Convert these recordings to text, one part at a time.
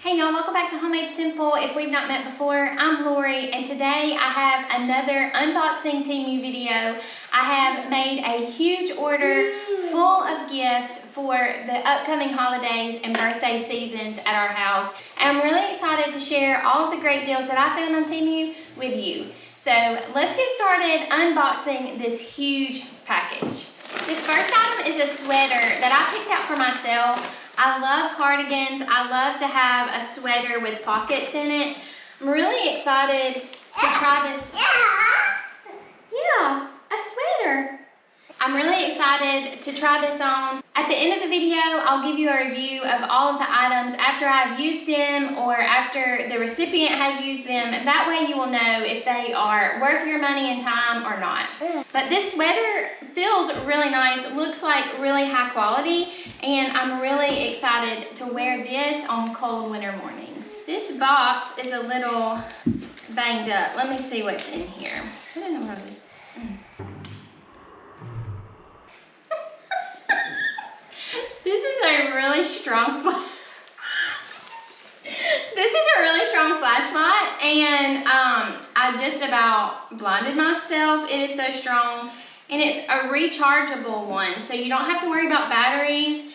Hey y'all, welcome back to Homemade Simple. If we've not met before, I'm Lori, and today I have another unboxing Temu video. I have made a huge order full of gifts for the upcoming holidays and birthday seasons at our house. And I'm really excited to share all of the great deals that I found on Temu with you. So let's get started unboxing this huge package. This first item is a sweater that I picked out for myself. I love cardigans. I love to have a sweater with pockets in it. I'm really excited to try this. Yeah, a sweater. I'm really excited to try this on. At the end of the video, I'll give you a review of all of the items after I've used them or after the recipient has used them. That way you will know if they are worth your money and time or not. But this sweater feels really nice, looks like really high quality, and I'm really excited to wear this on cold winter mornings. This box is a little banged up. Let me see what's in here. I don't know what it is. This is a really strong flashlight, and I just about blinded myself. It is so strong, and it's a rechargeable one, so you don't have to worry about batteries.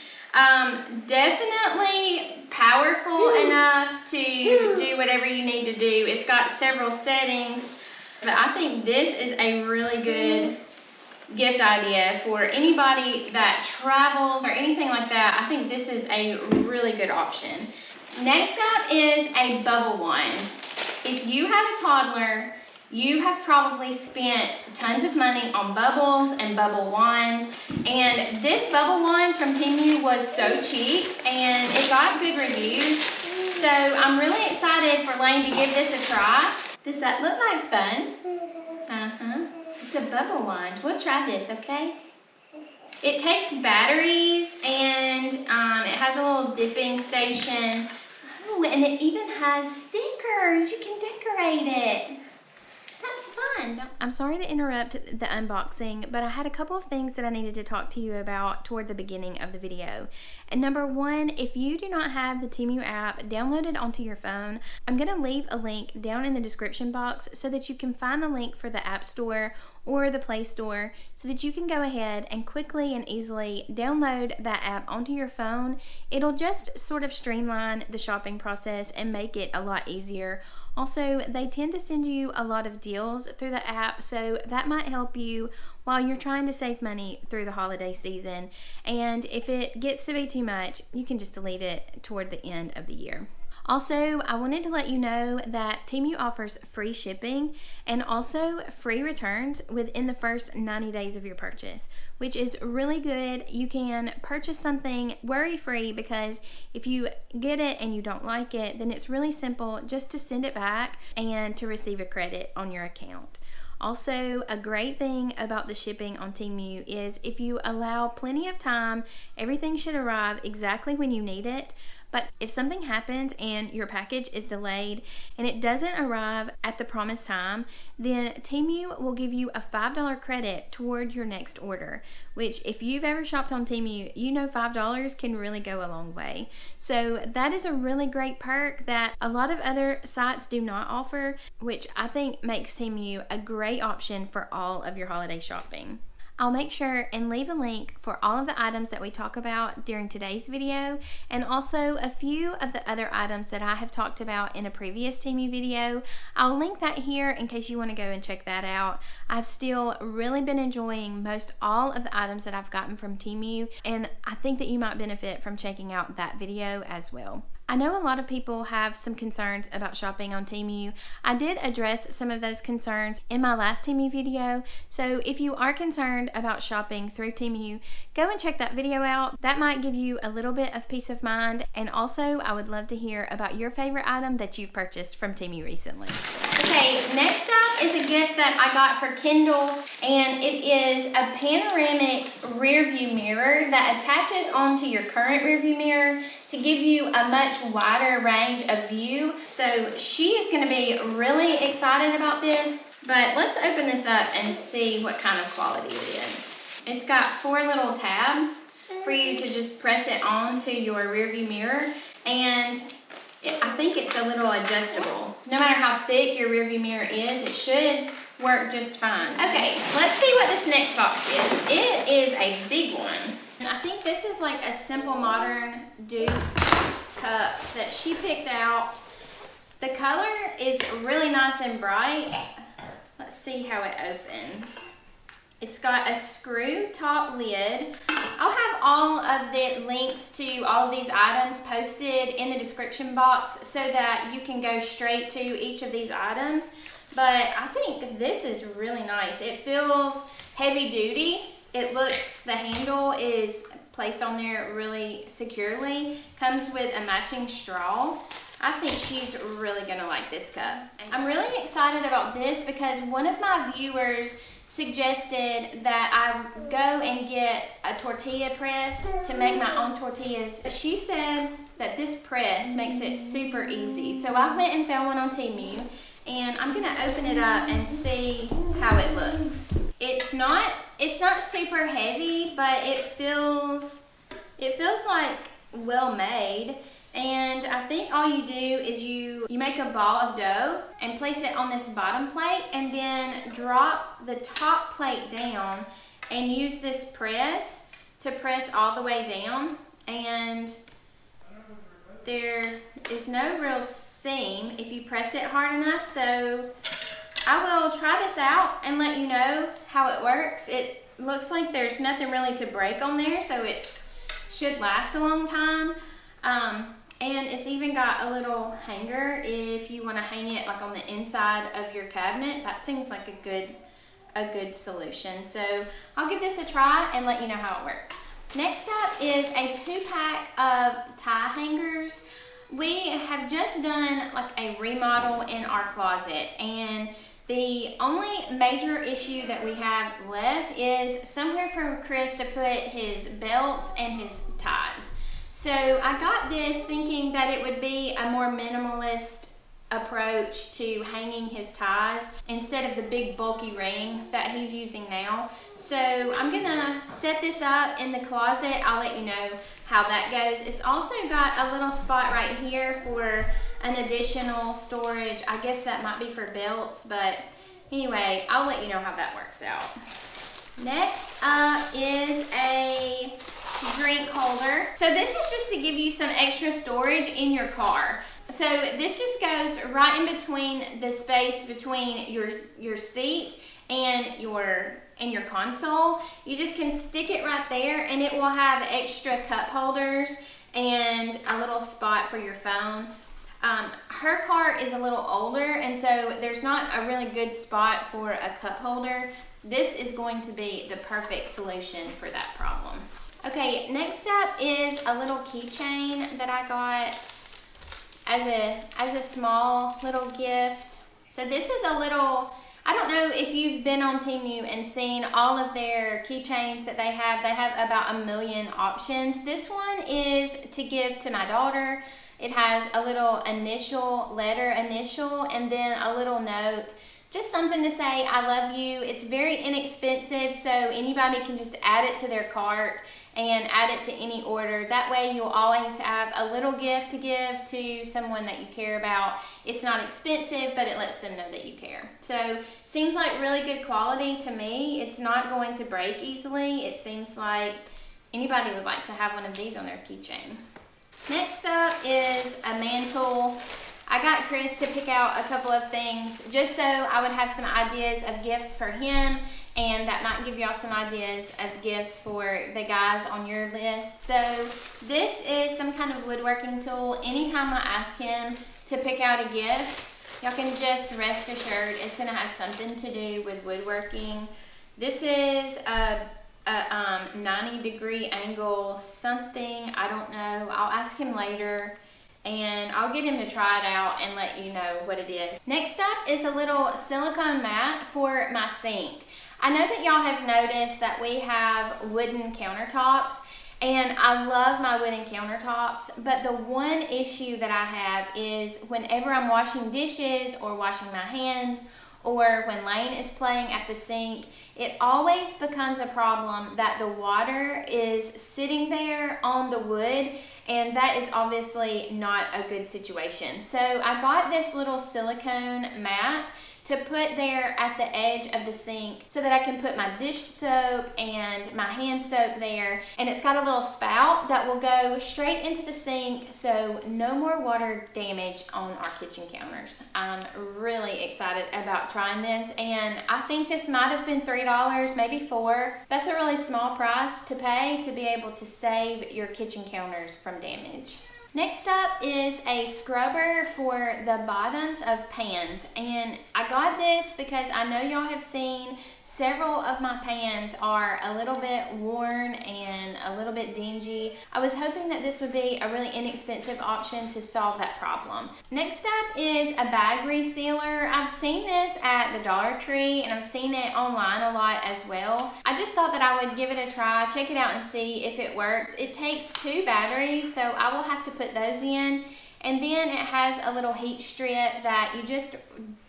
Definitely powerful enough to do whatever you need to do. It's got several settings, but I think this is a really good gift idea for anybody that travels or anything like that. I think this is a really good option. Next up is a bubble wand. If you have a toddler, you have probably spent tons of money on bubbles and bubble wands, and this bubble wand from Temu was so cheap and it got good reviews. So I'm really excited for Lane to give this a try. Does that look like fun? It's a bubble wand. We'll try this, okay? It takes batteries, and it has a little dipping station. Oh, and it even has stickers. You can decorate it. That's fun. I'm sorry to interrupt the unboxing, but I had a couple of things that I needed to talk to you about toward the beginning of the video. And number one, if you do not have the Temu app downloaded onto your phone, I'm going to leave a link down in the description box so that you can find the link for the App Store or the Play Store so that you can go ahead and quickly and easily download that app onto your phone. It'll just sort of streamline the shopping process and make it a lot easier. Also, they tend to send you a lot of deals through the app, so that might help you while you're trying to save money through the holiday season. And if it gets to be too much, you can just delete it toward the end of the year. Also, I wanted to let you know that Temu offers free shipping and also free returns within the first 90 days of your purchase, which is really good. You can purchase something worry-free because if you get it and you don't like it, then it's really simple just to send it back and to receive a credit on your account. Also, a great thing about the shipping on Temu is if you allow plenty of time, everything should arrive exactly when you need it. But if something happens and your package is delayed and it doesn't arrive at the promised time, then Temu will give you a $5 credit toward your next order, which if you've ever shopped on Temu, you know $5 can really go a long way. So that is a really great perk that a lot of other sites do not offer, which I think makes Temu a great option for all of your holiday shopping. I'll make sure and leave a link for all of the items that we talk about during today's video, and also a few of the other items that I have talked about in a previous Temu video. I'll link that here in case you want to go and check that out. I've still really been enjoying most all of the items that I've gotten from Temu, and I think that you might benefit from checking out that video as well. I know a lot of people have some concerns about shopping on Temu. I did address some of those concerns in my last Temu video, so if you are concerned about shopping through Temu, go and check that video out. That might give you a little bit of peace of mind, and also I would love to hear about your favorite item that you've purchased from Temu recently. Okay, next up is a gift that I got for Kendall, and it is a panoramic rear view mirror that attaches onto your current rear view mirror to give you a much wider range of view. So she is going to be really excited about this, but let's open this up and see what kind of quality it is. It's got 4 little tabs for you to just press it onto your rear view mirror, and I think it's a little adjustable. No matter how thick your rearview mirror is, it should work just fine. Okay, let's see what this next box is. It is a big one. And I think this is like a Simple Modern dupe cup that she picked out. The color is really nice and bright. Let's see how it opens. It's got a screw top lid. I'll have all of the links to all of these items posted in the description box so that you can go straight to each of these items. But I think this is really nice. It feels heavy duty. It looks, the handle is placed on there really securely. Comes with a matching straw. I think she's really gonna like this cup. I'm really excited about this because one of my viewers suggested that I go and get a tortilla press to make my own tortillas. She said that this press makes it super easy. So I went and found one on Temu, and I'm gonna open it up and see how it looks. It's not super heavy, but it feels like well made. And I think all you do is you make a ball of dough and place it on this bottom plate, and then drop the top plate down and use this press to press all the way down. And there is no real seam if you press it hard enough. So I will try this out and let you know how it works. It looks like there's nothing really to break on there, so it should last a long time. And it's even got a little hanger if you want to hang it like on the inside of your cabinet. That seems like a good solution. So I'll give this a try and let you know how it works. Next up is a 2-pack of tie hangers. We have just done like a remodel in our closet, and the only major issue that we have left is somewhere for Chris to put his belts and his ties. So I got this thinking that it would be a more minimalist approach to hanging his ties instead of the big bulky ring that he's using now. So I'm gonna set this up in the closet. I'll let you know how that goes. It's also got a little spot right here for an additional storage. I guess that might be for belts, but anyway, I'll let you know how that works out. Next up is a drink holder. So this is just to give you some extra storage in your car. So this just goes right in between the space between your seat and your console. You just can stick it right there, and it will have extra cup holders and a little spot for your phone. Her cart is a little older, and so there's not a really good spot for a cup holder. This is going to be the perfect solution for that problem. Okay, next up is a little keychain that I got as a small little gift. So this is a little, I don't know if you've been on Temu and seen all of their keychains that they have. They have about 1 million options. This one is to give to my daughter. It has a little letter initial, and then a little note. Just something to say, I love you. It's very inexpensive, so anybody can just add it to their cart and add it to any order. That way you'll always have a little gift to give to someone that you care about. It's not expensive, but it lets them know that you care. So seems like really good quality to me. It's not going to break easily. It seems like anybody would like to have one of these on their keychain. Next up is a mantle. I got Chris to pick out a couple of things just so I would have some ideas of gifts for him, and that might give y'all some ideas of gifts for the guys on your list. So this is some kind of woodworking tool. Anytime I ask him to pick out a gift, y'all can just rest assured it's gonna have something to do with woodworking. This is a 90-degree angle something, I don't know. I'll ask him later, and I'll get him to try it out and let you know what it is. Next up is a little silicone mat for my sink. I know that y'all have noticed that we have wooden countertops, and I love my wooden countertops, but the one issue that I have is whenever I'm washing dishes or washing my hands, or when Lane is playing at the sink, it always becomes a problem that the water is sitting there on the wood and that is obviously not a good situation. So I got this little silicone mat to put there at the edge of the sink so that I can put my dish soap and my hand soap there. And it's got a little spout that will go straight into the sink, so no more water damage on our kitchen counters. I'm really excited about trying this, and I think this might have been $3, maybe $4. That's a really small price to pay to be able to save your kitchen counters from damage. Next up is a scrubber for the bottoms of pans, and I got this because I know y'all have seen several of my pans are a little bit worn and a little bit dingy. I was hoping that this would be a really inexpensive option to solve that problem. Next up is a bag resealer. I've seen this at the Dollar Tree and I've seen it online a lot as well. I just thought that I would give it a try, check it out and see if it works. It takes 2 batteries, so I will have to put those in. And then it has a little heat strip that you just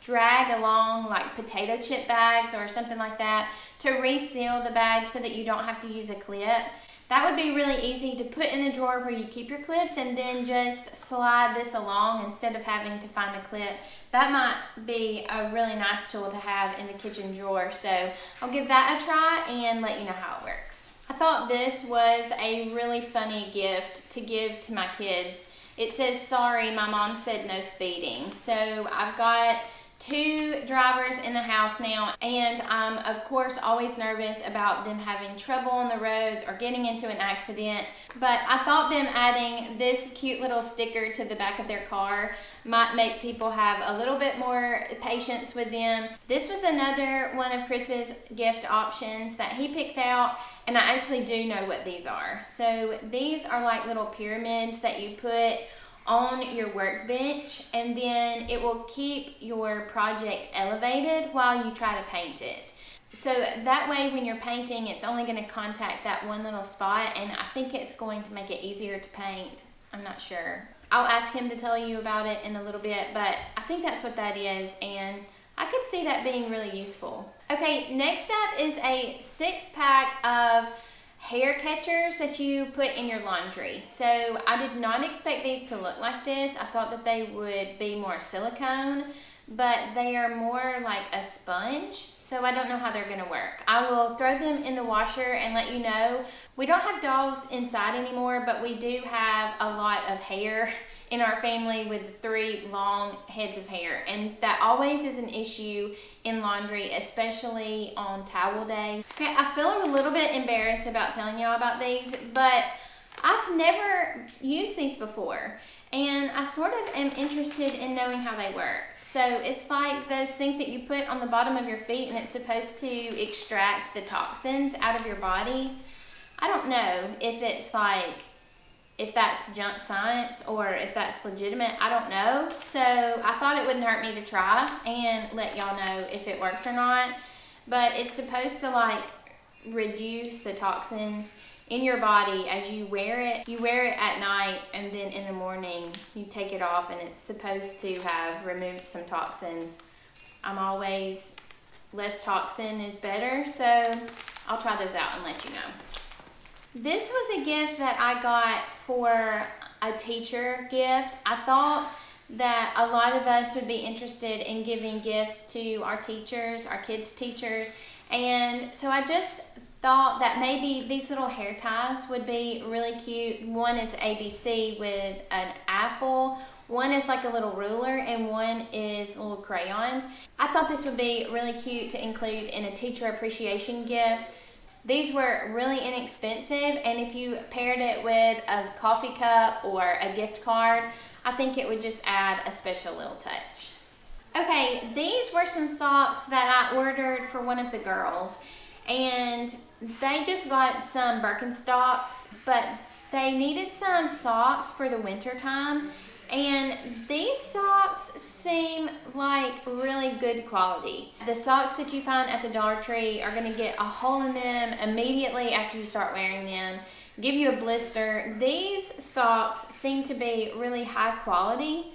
drag along like potato chip bags or something like that to reseal the bag so that you don't have to use a clip. That would be really easy to put in the drawer where you keep your clips and then just slide this along instead of having to find a clip. That might be a really nice tool to have in the kitchen drawer. So I'll give that a try and let you know how it works. I thought this was a really funny gift to give to my kids. It says, "Sorry, my mom said no speeding." So I've got 2 drivers in the house now, and I'm of course always nervous about them having trouble on the roads or getting into an accident. But I thought them adding this cute little sticker to the back of their car might make people have a little bit more patience with them. This was another one of Chris's gift options that he picked out, and I actually do know what these are. So these are like little pyramids that you put on your workbench, and then it will keep your project elevated while you try to paint it. So that way when you're painting, it's only going to contact that one little spot, and I think it's going to make it easier to paint. I'm not sure. I'll ask him to tell you about it in a little bit, but I think that's what that is, and I could see that being really useful. Okay, next up is a 6-pack of hair catchers that you put in your laundry. So I did not expect these to look like this. I thought that they would be more silicone, but they are more like a sponge, so I don't know how they're gonna work. I will throw them in the washer and let you know. We don't have dogs inside anymore, but we do have a lot of hair in our family with 3 long heads of hair, and that always is an issue in laundry, especially on towel day. Okay, I feel a little bit embarrassed about telling y'all about these, but I've never used these before, and I sort of am interested in knowing how they work. So it's like those things that you put on the bottom of your feet, and it's supposed to extract the toxins out of your body. I don't know if that's junk science or if that's legitimate. I don't know. So I thought it wouldn't hurt me to try and let y'all know if it works or not. But it's supposed to like reduce the toxins in your body as you wear it. You wear it at night, and then in the morning you take it off, and it's supposed to have removed some toxins. I'm always less toxin is better, so I'll try those out and let you know. This was a gift that I got for a teacher gift. I thought that a lot of us would be interested in giving gifts to our teachers, our kids' teachers, and so I just thought that maybe these little hair ties would be really cute. One is ABC with an apple, one is like a little ruler, and one is little crayons. I thought this would be really cute to include in a teacher appreciation gift. These were really inexpensive, and if you paired it with a coffee cup or a gift card, I think it would just add a special little touch. Okay, these were some socks that I ordered for one of the girls, and they just got some Birkenstocks, but they needed some socks for the winter time, and these socks seem like really good quality. The socks that you find at the Dollar Tree are going to get a hole in them immediately after you start wearing them, give you a blister. These socks seem to be really high quality.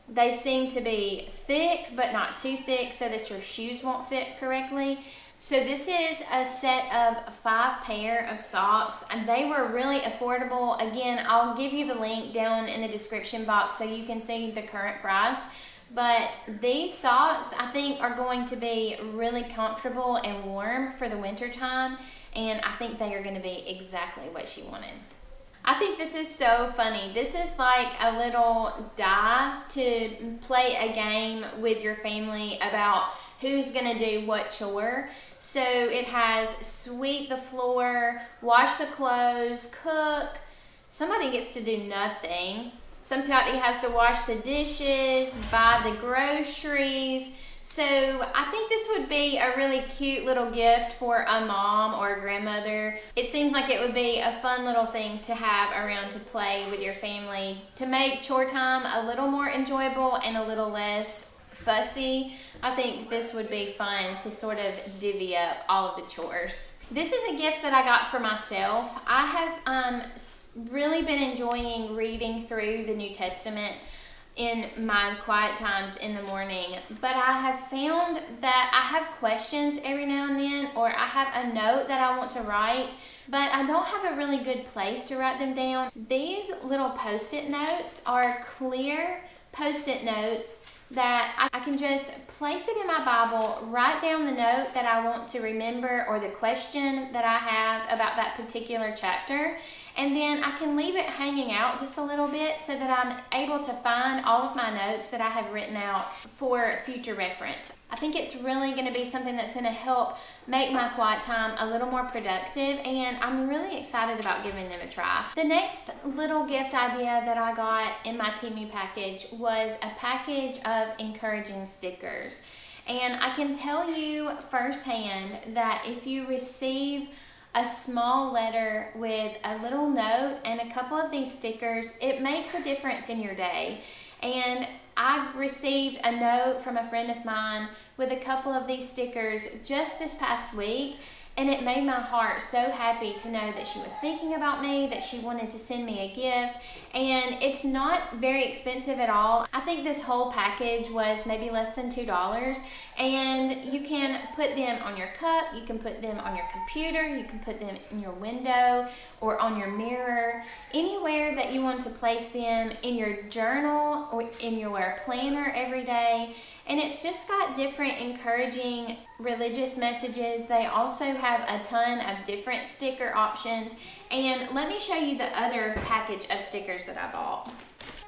They seem to be thick, but not too thick so that your shoes won't fit correctly. So this is a set of 5 pair of socks, and they were really affordable. Again, I'll give you the link down in the description box so you can see the current price. But these socks, I think, are going to be really comfortable and warm for the winter time, and I think they are going to be exactly what she wanted. I think this is so funny. This is like a little die to play a game with your family about who's gonna do what chore. So it has sweep the floor, wash the clothes, cook. Somebody gets to do nothing. Somebody has to wash the dishes, buy the groceries. So I think this would be a really cute little gift for a mom or a grandmother. It seems like it would be a fun little thing to have around to play with your family to make chore time a little more enjoyable and a little less fussy. I think this would be fun to sort of divvy up all of the chores. This is a gift that I got for myself. I have really been enjoying reading through the New Testament in my quiet times in the morning, but I have found that I have questions every now and then, or I have a note that I want to write, but I don't have a really good place to write them down. These little post-it notes are clear post-it notes that I can just place it in my Bible, write down the note that I want to remember or the question that I have about that particular chapter, and then I can leave it hanging out just a little bit so that I'm able to find all of my notes that I have written out for future reference. I think it's really going to be something that's going to help make my quiet time a little more productive, and I'm really excited about giving them a try. The next little gift idea that I got in my Temu package was a package of encouraging stickers. And I can tell you firsthand that if you receive a small letter with a little note and a couple of these stickers, it makes a difference in your day. And I received a note from a friend of mine with a couple of these stickers just this past week, and it made my heart so happy to know that she was thinking about me, that she wanted to send me a gift, and it's not very expensive at all. I think this whole package was maybe less than $2, and you can put them on your cup, you can put them on your computer, you can put them in your window or on your mirror, anywhere that you want to place them, in your journal or in your planner every day. And it's just got different encouraging religious messages. They also have a ton of different sticker options. And let me show you the other package of stickers that I bought.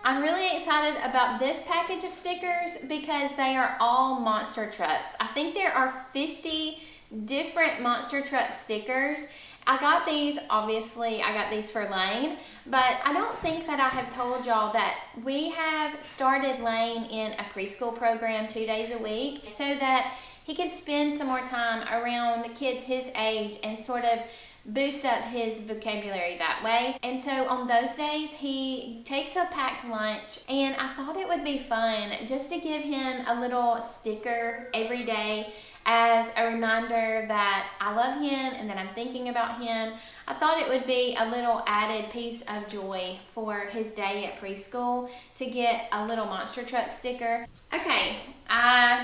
I'm really excited about this package of stickers because they are all monster trucks. I think there are 50 different monster truck stickers. I got these, obviously, I got these for Lane, but I don't think that I have told y'all that we have started Lane in a preschool program 2 days a week so that he can spend some more time around kids his age and sort of boost up his vocabulary that way. And so on those days, he takes a packed lunch, and I thought it would be fun just to give him a little sticker every day as a reminder that I love him and that I'm thinking about him. I thought it would be a little added piece of joy for his day at preschool to get a little monster truck sticker. Okay,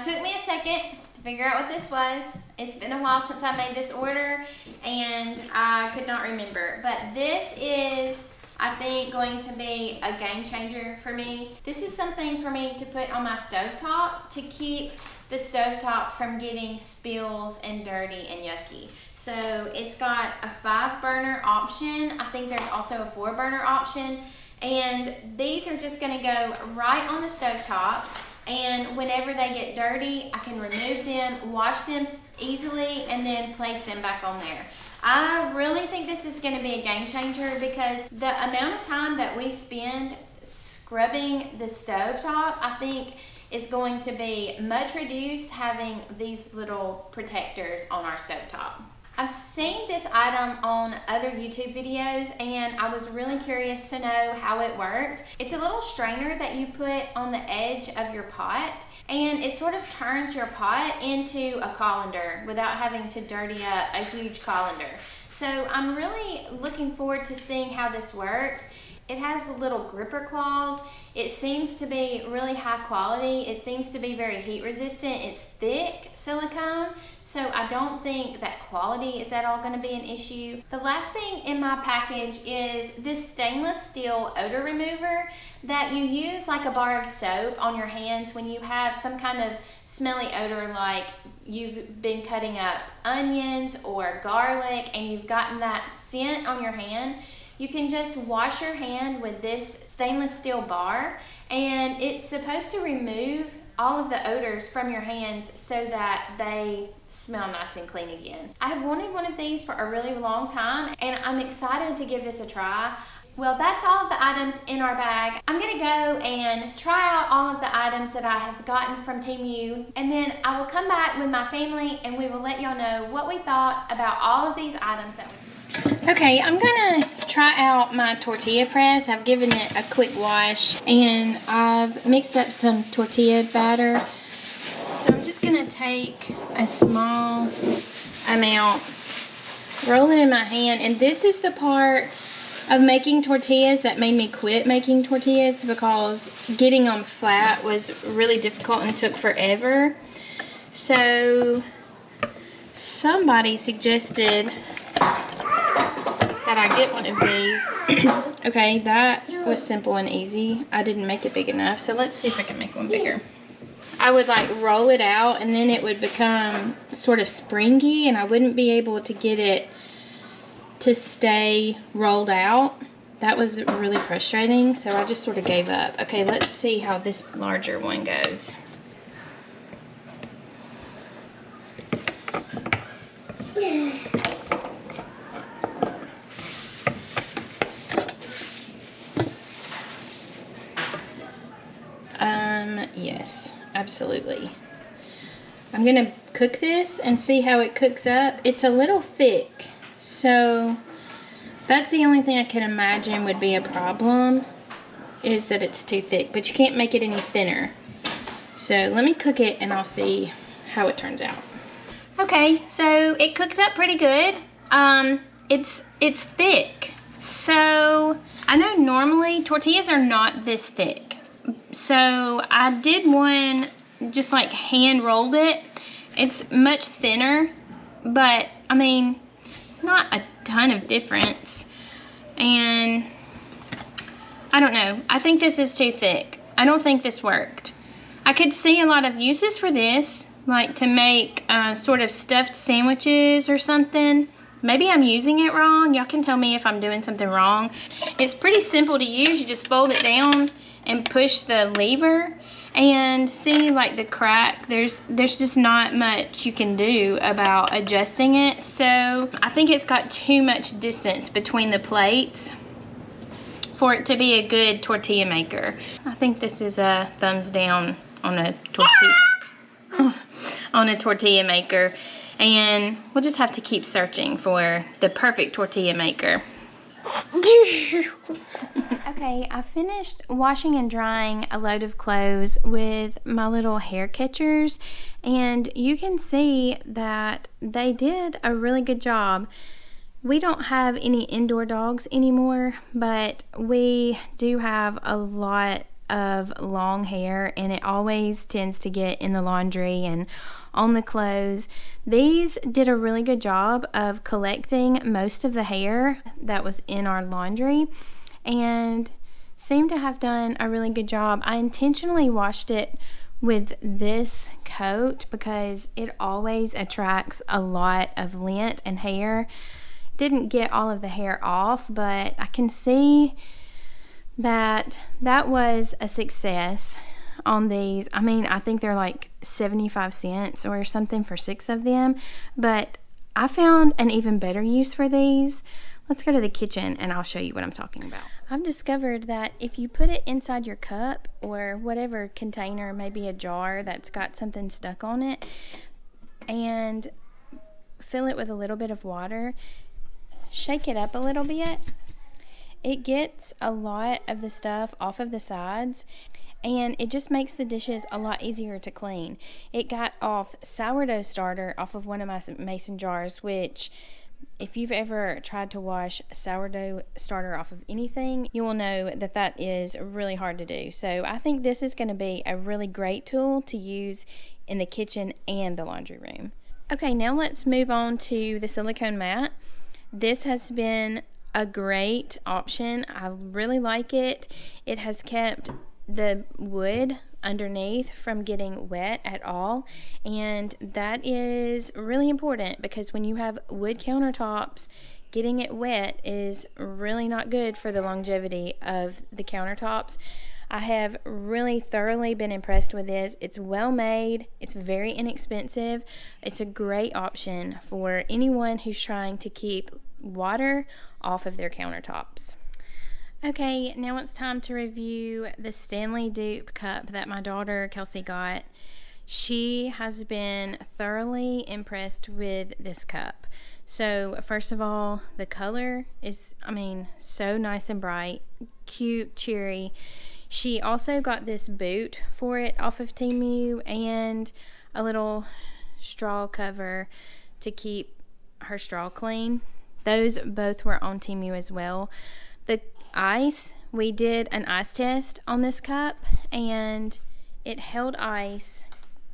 took me a second to figure out what this was. It's been a while since I made this order and I could not remember, but this is, I think, going to be a game changer for me. This is something for me to put on my stovetop to keep the stovetop from getting spills and dirty and yucky. So it's got a 5-burner option. I think there's also a 4-burner option. And these are just gonna go right on the stovetop. And whenever they get dirty, I can remove them, wash them easily, and then place them back on there. I really think this is gonna be a game changer because the amount of time that we spend scrubbing the stovetop, I think, is going to be much reduced having these little protectors on our stovetop. I've seen this item on other YouTube videos and I was really curious to know how it worked. It's a little strainer that you put on the edge of your pot, and it sort of turns your pot into a colander without having to dirty up a huge colander. So I'm really looking forward to seeing how this works. It has little gripper claws. It seems to be really high quality. It seems to be very heat resistant. It's thick silicone, so I don't think that quality is at all going to be an issue. The last thing in my package is this stainless steel odor remover that you use like a bar of soap on your hands when you have some kind of smelly odor, like you've been cutting up onions or garlic and you've gotten that scent on your hand. You can just wash your hand with this stainless steel bar, and it's supposed to remove all of the odors from your hands so that they smell nice and clean again. I have wanted one of these for a really long time, and I'm excited to give this a try. Well, that's all of the items in our bag. I'm gonna go and try out all of the items that I have gotten from Temu, and then I will come back with my family and we will let y'all know what we thought about all of these items that Okay, I'm gonna try out my tortilla press. I've given it a quick wash and I've mixed up some tortilla batter. So I'm just gonna take a small amount, roll it in my hand, and this is the part of making tortillas that made me quit making tortillas, because getting them flat was really difficult and took forever. So somebody suggested that I get one of these. Okay, that was simple and easy. I didn't make it big enough, so let's see if I can make one bigger. I would like roll it out and then it would become sort of springy and I wouldn't be able to get it to stay rolled out. That was really frustrating, so I just sort of gave up. Okay, let's see how this larger one goes. Yes, absolutely. I'm gonna cook this and see how it cooks up. It's a little thick, so that's the only thing I can imagine would be a problem, is that it's too thick, but you can't make it any thinner. So let me cook it and I'll see how it turns out. Okay, so it cooked up pretty good. It's thick. So I know normally tortillas are not this thick. So I did one, just like hand rolled it. It's much thinner, but I mean, it's not a ton of difference. And I don't know, I think this is too thick. I don't think this worked. I could see a lot of uses for this, like to make sort of stuffed sandwiches or something. Maybe I'm using it wrong. Y'all can tell me if I'm doing something wrong. It's pretty simple to use. You just fold it down and push the lever, and see like the crack, there's just not much you can do about adjusting it. So I think it's got too much distance between the plates for it to be a good tortilla maker. I think this is a thumbs down on a tortilla on a tortilla maker, and we'll just have to keep searching for the perfect tortilla maker. Okay, I finished washing and drying a load of clothes with my little hair catchers, and you can see that they did a really good job. We don't have any indoor dogs anymore, but we do have a lot of long hair, and it always tends to get in the laundry and on the clothes. These did a really good job of collecting most of the hair that was in our laundry and seemed to have done a really good job. I intentionally washed it with this coat because it always attracts a lot of lint and hair. Didn't get all of the hair off, but I can see that was a success on these. I mean, I think they're like 75 cents or something for 6 of them, but I found an even better use for these. Let's go to the kitchen and I'll show you what I'm talking about. I've discovered that if you put it inside your cup or whatever container, maybe a jar that's got something stuck on it, and fill it with a little bit of water, shake it up a little bit, it gets a lot of the stuff off of the sides, and it just makes the dishes a lot easier to clean. It got off sourdough starter off of one of my mason jars, which if you've ever tried to wash sourdough starter off of anything, you will know that that is really hard to do. So I think this is going to be a really great tool to use in the kitchen and the laundry room. Okay, now let's move on to the silicone mat. This has been a great option. I really like it. It has kept the wood underneath from getting wet at all, and that is really important because when you have wood countertops, getting it wet is really not good for the longevity of the countertops. I have really thoroughly been impressed with this. It's well made, it's very inexpensive, it's a great option for anyone who's trying to keep water off of their countertops. Okay, now it's time to review the Stanley dupe cup that my daughter Kelsey got. She has been thoroughly impressed with this cup. So first of all, the color is, so nice and bright, cute, cheery. She also got this boot for it off of Temu and a little straw cover to keep her straw clean. Those both were on Temu as well. The ice, we did an ice test on this cup and it held ice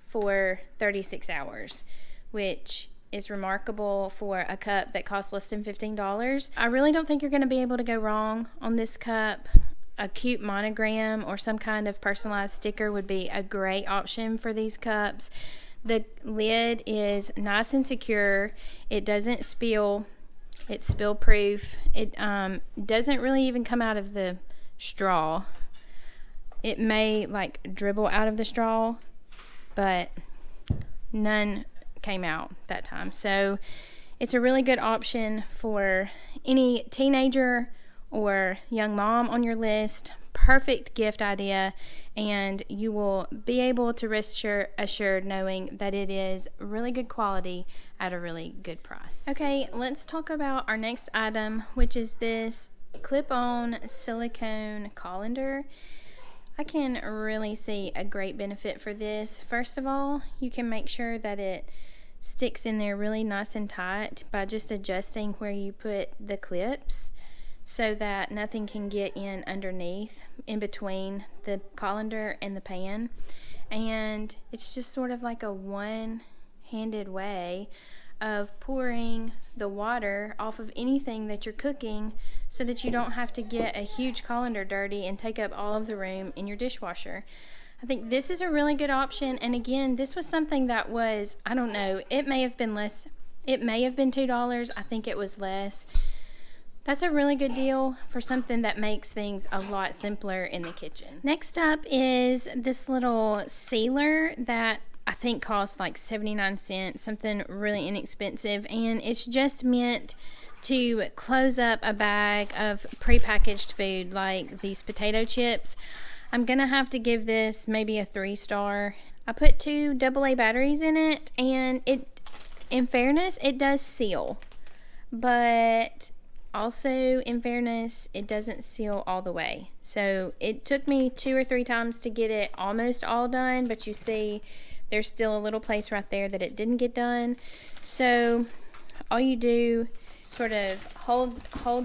for 36 hours, which is remarkable for a cup that costs less than $15. I really don't think you're going to be able to go wrong on this cup. A cute monogram or some kind of personalized sticker would be a great option for these cups. The lid is nice and secure. It doesn't spill. It's spill proof. It doesn't really even come out of the straw. It may dribble out of the straw, but none came out that time. So it's a really good option for any teenager or young mom on your list. Perfect gift idea, and you will be able to rest assured knowing that it is really good quality at a really good price. Okay, let's talk about our next item, which is this clip-on silicone colander. I can really see a great benefit for this. First of all, you can make sure that it sticks in there really nice and tight by just adjusting where you put the clips, so that nothing can get in underneath, in between the colander and the pan. And it's just sort of like a one-handed way of pouring the water off of anything that you're cooking so that you don't have to get a huge colander dirty and take up all of the room in your dishwasher. I think this is a really good option, and again, this was something that was, I don't know, it may have been less, it may have been $2, I think it was less. That's a really good deal for something that makes things a lot simpler in the kitchen. Next up is this little sealer that I think costs like 79 cents, something really inexpensive, and it's just meant to close up a bag of prepackaged food like these potato chips. I'm gonna have to give this maybe a 3-star. I put 2 AA batteries in it, and it, in fairness, it does seal, but also, in fairness, it doesn't seal all the way. So it took me 2 or 3 times to get it almost all done, but you see there's still a little place right there that it didn't get done. So all you do, sort of hold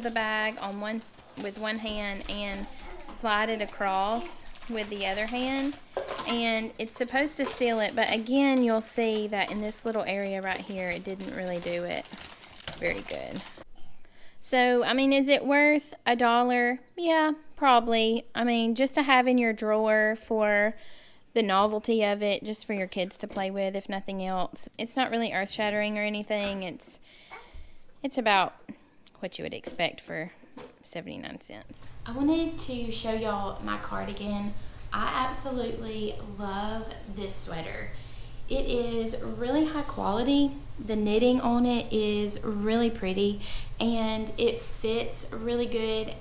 the bag on with one hand and slide it across with the other hand, and it's supposed to seal it, but again, you'll see that in this little area right here, it didn't really do it very good. So, is it worth $1? Yeah, probably. Just to have in your drawer for the novelty of it, just for your kids to play with, if nothing else. It's not really earth-shattering or anything. It's about what you would expect for 79 cents. I wanted to show y'all my cardigan. I absolutely love this sweater. It is really high quality. The knitting on it is really pretty and it fits really good.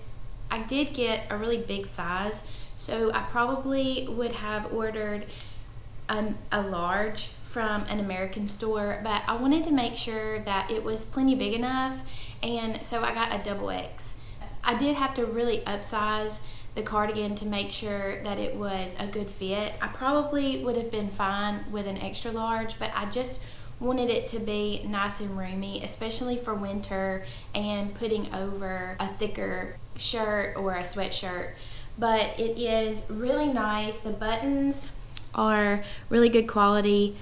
I did get a really big size, so I probably would have ordered a large from an American store, but I wanted to make sure that it was plenty big enough, and so I got a XX. I did have to really upsize the cardigan to make sure that it was a good fit. I probably would have been fine with an extra large, but I just wanted it to be nice and roomy, especially for winter and putting over a thicker shirt or a sweatshirt. But it is really nice. The buttons are really good quality.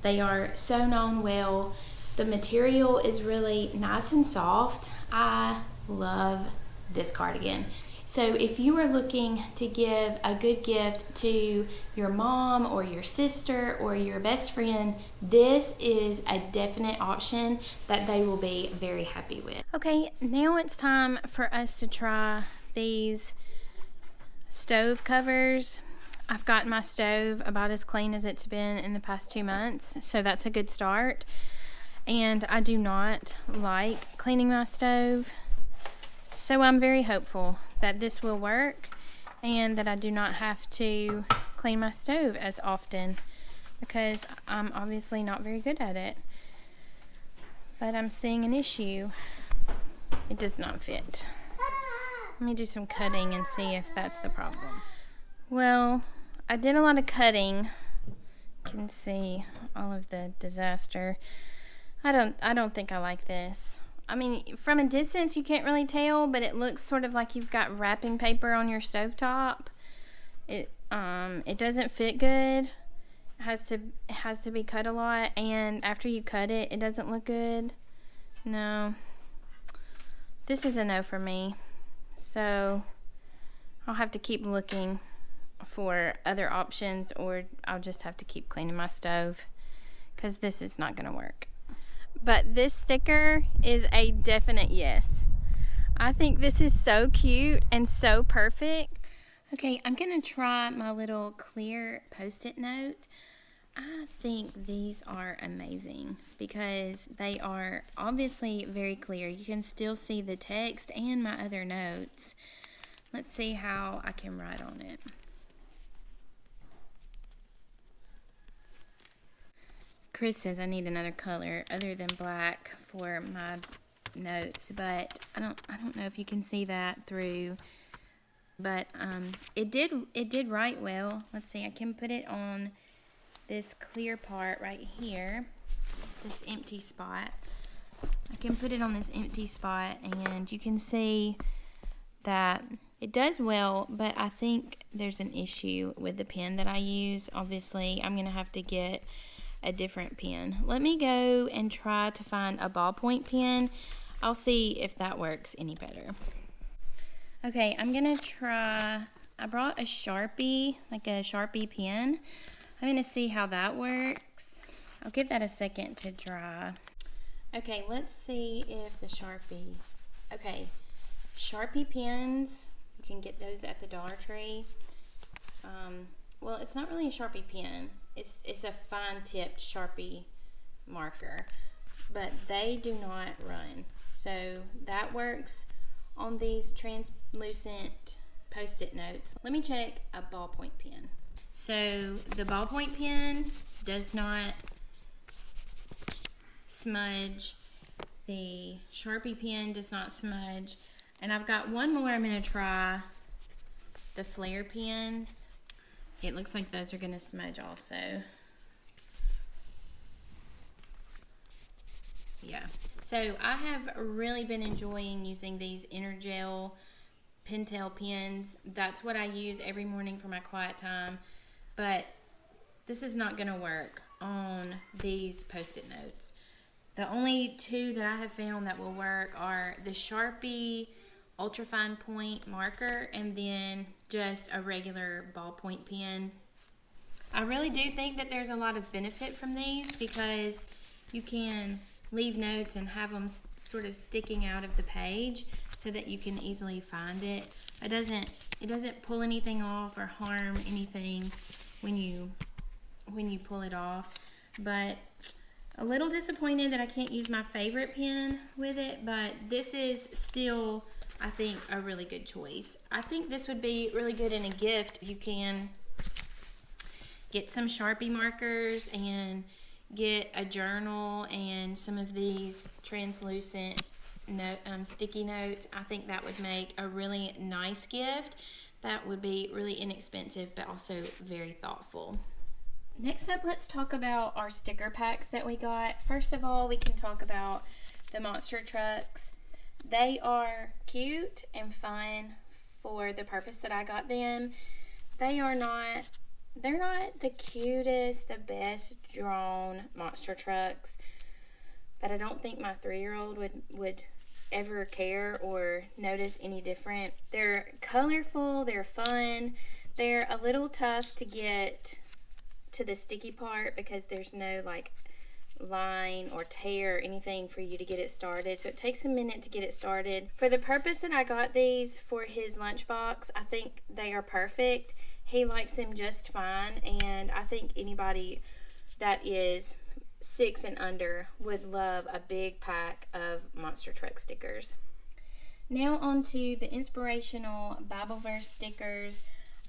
They are sewn on well. The material is really nice and soft. I love this cardigan. So if you are looking to give a good gift to your mom or your sister or your best friend, this is a definite option that they will be very happy with. Okay, now it's time for us to try these stove covers. I've gotten my stove about as clean as it's been in the past 2 months, so that's a good start. And I do not like cleaning my stove, so I'm very hopeful that this will work and that I do not have to clean my stove as often, because I'm obviously not very good at it. But I'm seeing an issue. It does not fit. Let me do some cutting and see if that's the problem. Well, I did a lot of cutting. You can see all of the disaster. I don't think I like this. I mean, from a distance you can't really tell, but it looks sort of like you've got wrapping paper on your stovetop. It doesn't fit good. It has to be cut a lot, and after you cut it, it doesn't look good. No. This is a no for me. So I'll have to keep looking for other options, or I'll just have to keep cleaning my stove, because this is not going to work. But this sticker is a definite yes. I think this is so cute and so perfect. Okay, I'm going to try my little clear Post-it note. I think these are amazing because they are obviously very clear. You can still see the text and my other notes. Let's see how I can write on it. Chris says I need another color other than black for my notes, but I don't know if you can see that through. But it did write well. Let's see, I can put it on this clear part right here, this empty spot. I can put it on this empty spot, and you can see that it does well, but I think there's an issue with the pen that I use. Obviously, I'm gonna have to get a different pen. Let me go and try to find a ballpoint pen. I'll see if that works any better. Okay, I'm gonna try, I brought a Sharpie, like a Sharpie pen. I'm gonna see how that works. I'll give that a second to dry. Okay, let's see if the Sharpie, okay, Sharpie pens, you can get those at the Dollar Tree. Well, it's not really a Sharpie pen. It's a fine-tipped Sharpie marker, but they do not run. So that works on these translucent Post-it notes. Let me check a ballpoint pen. So the ballpoint pen does not smudge. The Sharpie pen does not smudge. And I've got one more I'm going to try, the flare pens. It looks like those are going to smudge also. Yeah. So I have really been enjoying using these Energel Pentel pens. That's what I use every morning for my quiet time. But this is not going to work on these Post-it notes. The only two that I have found that will work are the Sharpie Ultra Fine Point marker and then just a regular ballpoint pen. I really do think that there's a lot of benefit from these because you can leave notes and have them sort of sticking out of the page so that you can easily find it. It doesn't pull anything off or harm anything when you pull it off. But a little disappointed that I can't use my favorite pen with it, but this is still, I think, a really good choice. I think this would be really good in a gift. You can get some Sharpie markers and get a journal and some of these translucent sticky notes. I think that would make a really nice gift that would be really inexpensive but also very thoughtful. Next up, let's talk about our sticker packs that we got. First of all, we can talk about the monster trucks. They are cute and fun for the purpose that I got them. They're not the cutest, the best drawn monster trucks, but I don't think my 3-year-old would ever care or notice any different. They're colorful, they're fun, they're a little tough to get to the sticky part because there's no like line or tear or anything for you to get it started, so it takes a minute to get it started. For the purpose that I got these for his lunchbox, I think they are perfect. He likes them just fine, and I think anybody that is 6 and under would love a big pack of monster truck stickers. Now on to the inspirational Bible verse stickers.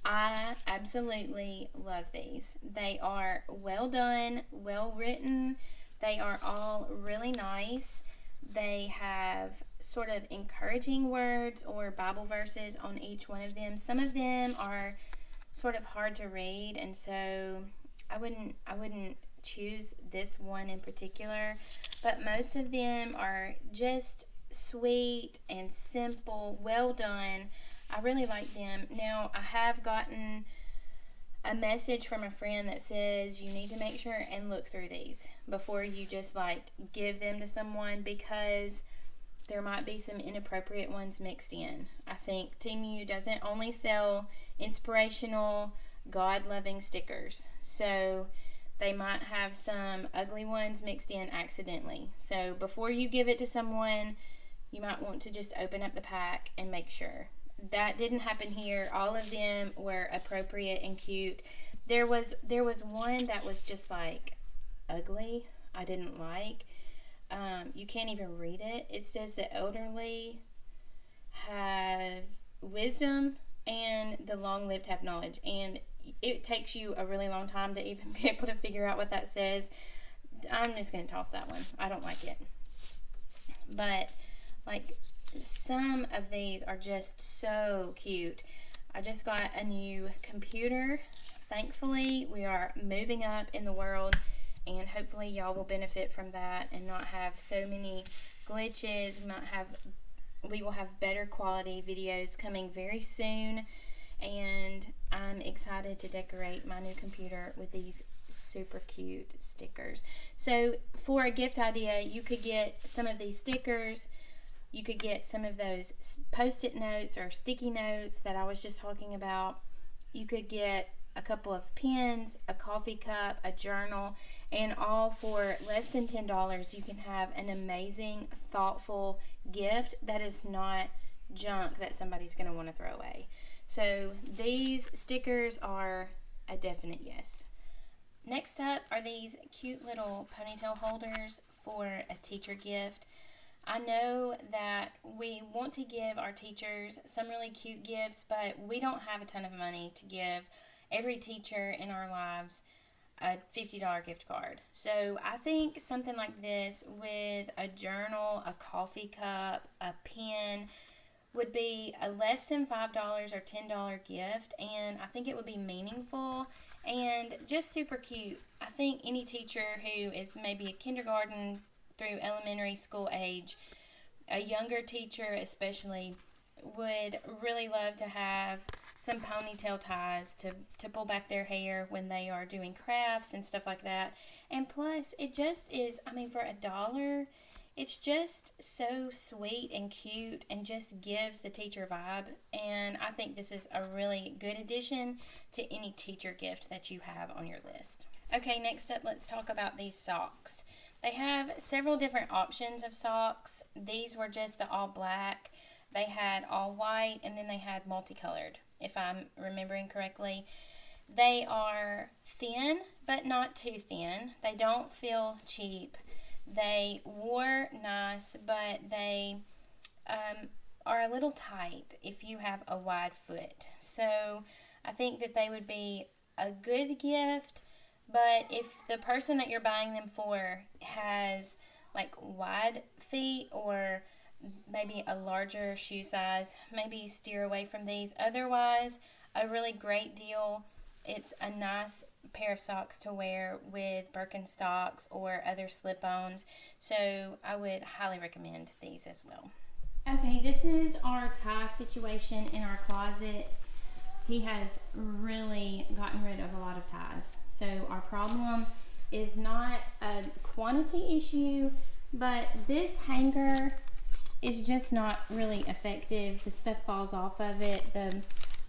I absolutely love these. They are well done, well written. They are all really nice. They have sort of encouraging words or Bible verses on each one of them. Some of them are sort of hard to read, and so I wouldn't choose this one in particular, but most of them are just sweet and simple, well done. I really like them. Now, I have gotten a message from a friend that says you need to make sure and look through these before you just like give them to someone, because there might be some inappropriate ones mixed in. I think Temu doesn't only sell inspirational, God-loving stickers, so they might have some ugly ones mixed in accidentally. So before you give it to someone, you might want to just open up the pack and make sure. That didn't happen here. All of them were appropriate and cute. There was one that was just like ugly. I didn't like. You can't even read it. It says the elderly have wisdom and the long-lived have knowledge. And it takes you a really long time to even be able to figure out what that says. I'm just going to toss that one. I don't like it. But, like, some of these are just so cute. I just got a new computer. Thankfully, we are moving up in the world, and hopefully y'all will benefit from that and not have so many glitches. We will have better quality videos coming very soon, and I'm excited to decorate my new computer with these super cute stickers. So for a gift idea, you could get some of these stickers. You could get some of those post-it notes or sticky notes that I was just talking about. You could get a couple of pens, a coffee cup, a journal, and all for less than $10. You can have an amazing, thoughtful gift that is not junk that somebody's going to want to throw away. So these stickers are a definite yes. Next up are these cute little ponytail holders for a teacher gift. I know that we want to give our teachers some really cute gifts, but we don't have a ton of money to give every teacher in our lives a $50 gift card. So I think something like this with a journal, a coffee cup, a pen would be a less than $5 or $10 gift, and I think it would be meaningful and just super cute. I think any teacher who is maybe a kindergarten through elementary school age, a younger teacher especially, would really love to have some ponytail ties to pull back their hair when they are doing crafts and stuff like that. And plus, it just is, I mean, for $1, it's just so sweet and cute and just gives the teacher vibe. And I think this is a really good addition to any teacher gift that you have on your list. Okay, next up, let's talk about these socks. They have several different options of socks. These were just the all black. They had all white, and then they had multicolored, if I'm remembering correctly. They are thin, but not too thin. They don't feel cheap. They wore nice, but they are a little tight if you have a wide foot. So I think that they would be a good gift, but if the person that you're buying them for has like wide feet or maybe a larger shoe size, maybe steer away from these. Otherwise, a really great deal. It's a nice pair of socks to wear with Birkenstocks or other slip-ons. So I would highly recommend these as well. Okay, this is our tie situation in our closet. He has really gotten rid of a lot of ties. So our problem is not a quantity issue, but this hanger is just not really effective. The stuff falls off of it.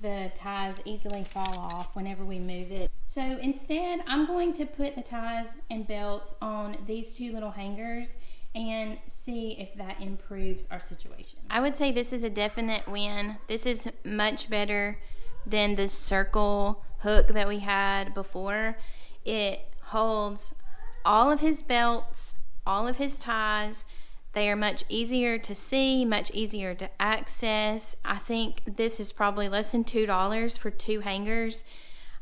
The ties easily fall off whenever we move it. So instead, I'm going to put the ties and belts on these two little hangers and see if that improves our situation. I would say this is a definite win. This is much better than the circle hook that we had before. It holds all of his belts, all of his ties. They are much easier to see, much easier to access. I think this is probably less than $2 for two hangers.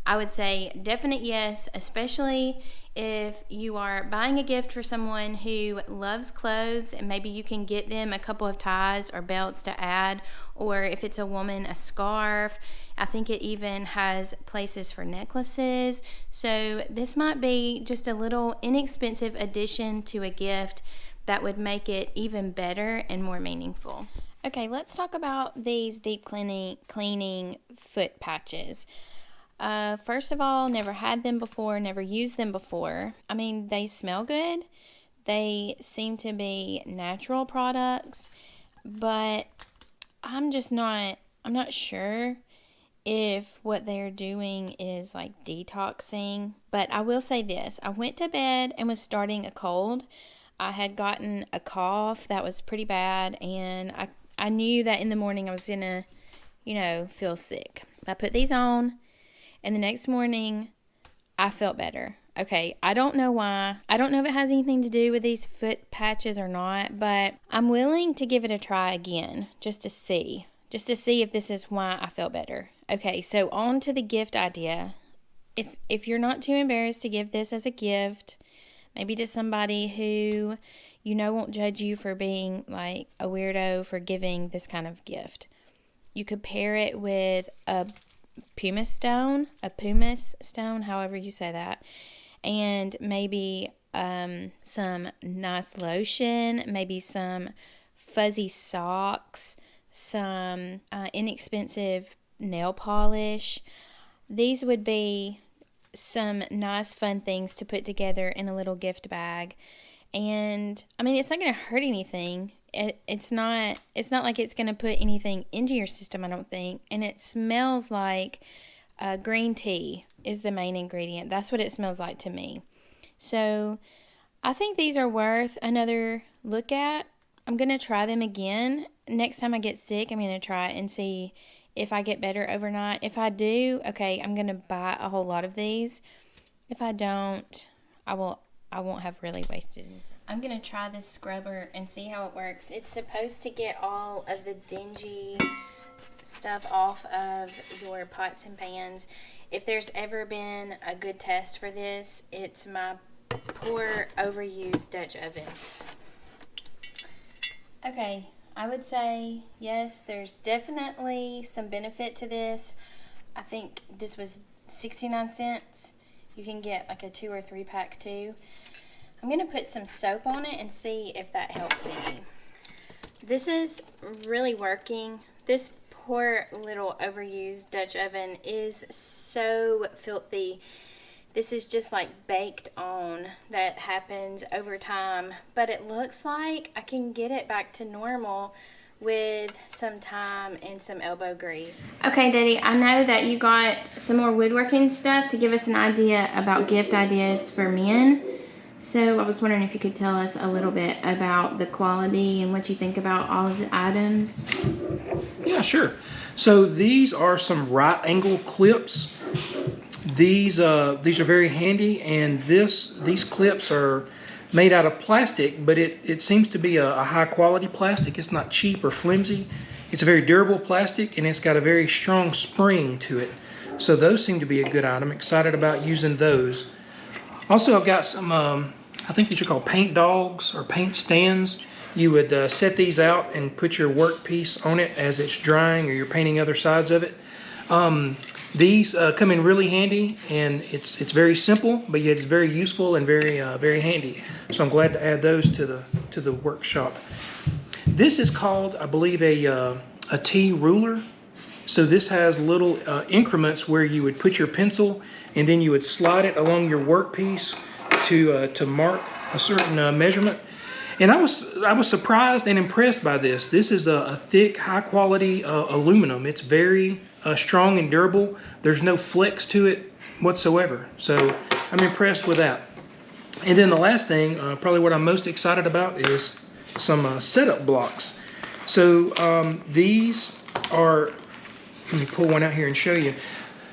I would say definite yes, especially if you are buying a gift for someone who loves clothes and maybe you can get them a couple of ties or belts to add, or if it's a woman, a scarf. I think it even has places for necklaces. So this might be just a little inexpensive addition to a gift that would make it even better and more meaningful. Okay, let's talk about these deep cleaning foot patches. First of all, never had them before, never used them before. I mean, they smell good. They seem to be natural products, but I'm not sure if what they're doing is like detoxing. But I will say this, I went to bed and was starting a cold. I had gotten a cough that was pretty bad, and I knew that in the morning I was gonna, feel sick. I put these on, and the next morning I felt better. Okay, I don't know why. I don't know if it has anything to do with these foot patches or not, but I'm willing to give it a try again just to see if this is why I felt better. Okay, so on to the gift idea. If you're not too embarrassed to give this as a gift, maybe to somebody who won't judge you for being like a weirdo for giving this kind of gift, you could pair it with a pumice stone, however you say that, and maybe some nice lotion, maybe some fuzzy socks, some inexpensive nail polish. These would be some nice fun things to put together in a little gift bag. And I mean, it's not going to hurt anything. It's not like it's going to put anything into your system, I don't think. And it smells like green tea is the main ingredient. That's what it smells like to me. So I think these are worth another look at. I'm going to try them again. Next time I get sick, I'm going to try it and see if I get better overnight. If I do, okay, I'm going to buy a whole lot of these. If I don't, I won't have really wasted. I'm going to try this scrubber and see how it works. It's supposed to get all of the dingy stuff off of your pots and pans. If there's ever been a good test for this, it's my poor overused Dutch oven. Okay, I would say yes, there's definitely some benefit to this. I think this was 69 cents. You can get like a 2 or 3 pack too. I'm going to put some soap on it and see if that helps any. This is really working. This poor little overused Dutch oven is so filthy. This is just like baked on. That happens over time, but it looks like I can get it back to normal with some time and some elbow grease. Okay, Daddy, I know that you got some more woodworking stuff to give us an idea about gift ideas for men. So I was wondering if you could tell us a little bit about the quality and what you think about all of the items. Yeah, sure. So these are some right angle clips. These are very handy, and these clips are made out of plastic, but it seems to be a high quality plastic. It's not cheap or flimsy. It's a very durable plastic, and it's got a very strong spring to it. So those seem to be a good item. Excited about using those. Also, I've got some, I think these are called paint dogs or paint stands. You would set these out and put your work piece on it as it's drying or you're painting other sides of it. These come in really handy, and it's very simple, but yet it's very useful and very handy. So I'm glad to add those to the workshop. This is called, I believe, a T ruler. So this has little increments where you would put your pencil, and then you would slide it along your workpiece to mark a certain measurement. And I was surprised and impressed by this. This is a thick, high quality aluminum. It's very strong and durable. There's no flex to it whatsoever. So I'm impressed with that. And then the last thing, probably what I'm most excited about, is some setup blocks. So these are, let me pull one out here and show you.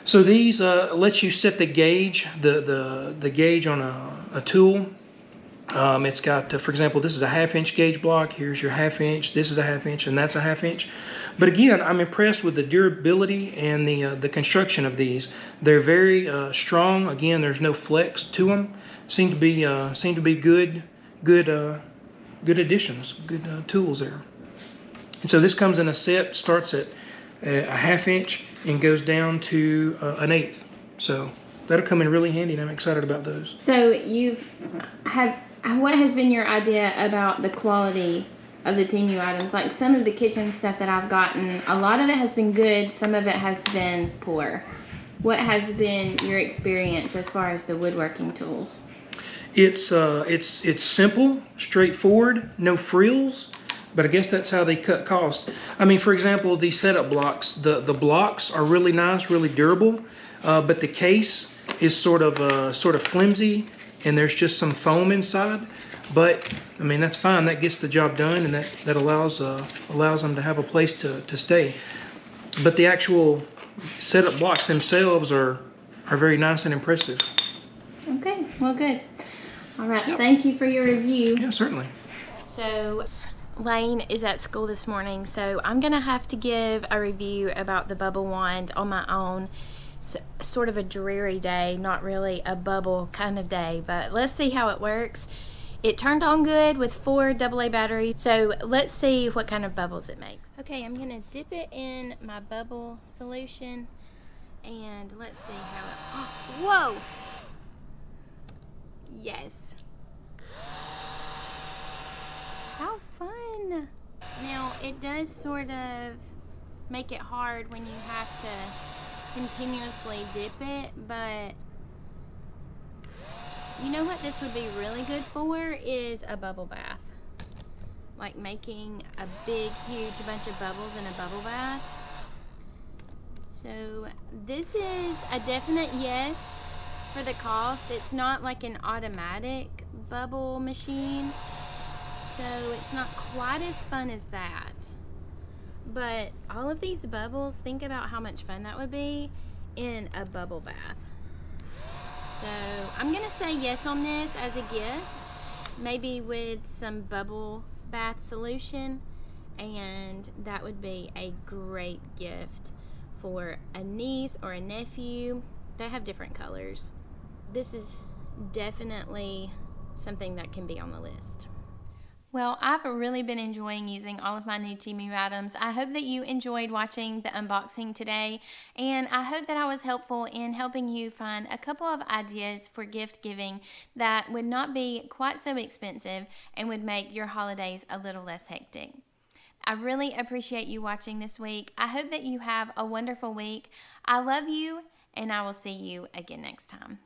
So these let you set the gauge, the gauge on a tool. It's got, for example, this is a 1/2 inch gauge block. Here's your 1/2 inch. This is a 1/2 inch, and that's a 1/2 inch. But again, I'm impressed with the durability and the construction of these. They're very strong. Again, there's no flex to them. Seem to be good additions, good tools there. And so this comes in a set. Starts at a 1/2 inch and goes down to an 1/8. So that'll come in really handy, and I'm excited about those. So what has been your idea about the quality of the Temu items? Like some of the kitchen stuff that I've gotten, a lot of it has been good, some of it has been poor. What has been your experience as far as the woodworking tools? It's simple, straightforward, no frills, but I guess that's how they cut cost. I mean, for example, these setup blocks, the blocks are really nice, really durable, but the case is sort of flimsy, and there's just some foam inside. But I mean, that's fine. That gets the job done, and that allows them to have a place to stay. But the actual setup blocks themselves are very nice and impressive. Okay, well, good. All right, Yep. Thank you for your review. Yeah, certainly. So Lane is at school this morning, so I'm gonna have to give a review about the bubble wand on my own. It's sort of a dreary day, not really a bubble kind of day, but let's see how it works. It turned on good with 4 AA batteries, so let's see what kind of bubbles it makes. Okay, I'm gonna dip it in my bubble solution, and let's see how it, oh, whoa! Yes. How fun! Now, it does sort of make it hard when you have to continuously dip it, but you know what this would be really good for is a bubble bath. Like making a big, huge bunch of bubbles in a bubble bath. So this is a definite yes for the cost. It's not like an automatic bubble machine, so it's not quite as fun as that. But all of these bubbles, think about how much fun that would be in a bubble bath. So I'm gonna say yes on this as a gift, maybe with some bubble bath solution, and that would be a great gift for a niece or a nephew. They have different colors. This is definitely something that can be on the list. Well, I've really been enjoying using all of my new Temu items. I hope that you enjoyed watching the unboxing today, and I hope that I was helpful in helping you find a couple of ideas for gift giving that would not be quite so expensive and would make your holidays a little less hectic. I really appreciate you watching this week. I hope that you have a wonderful week. I love you, and I will see you again next time.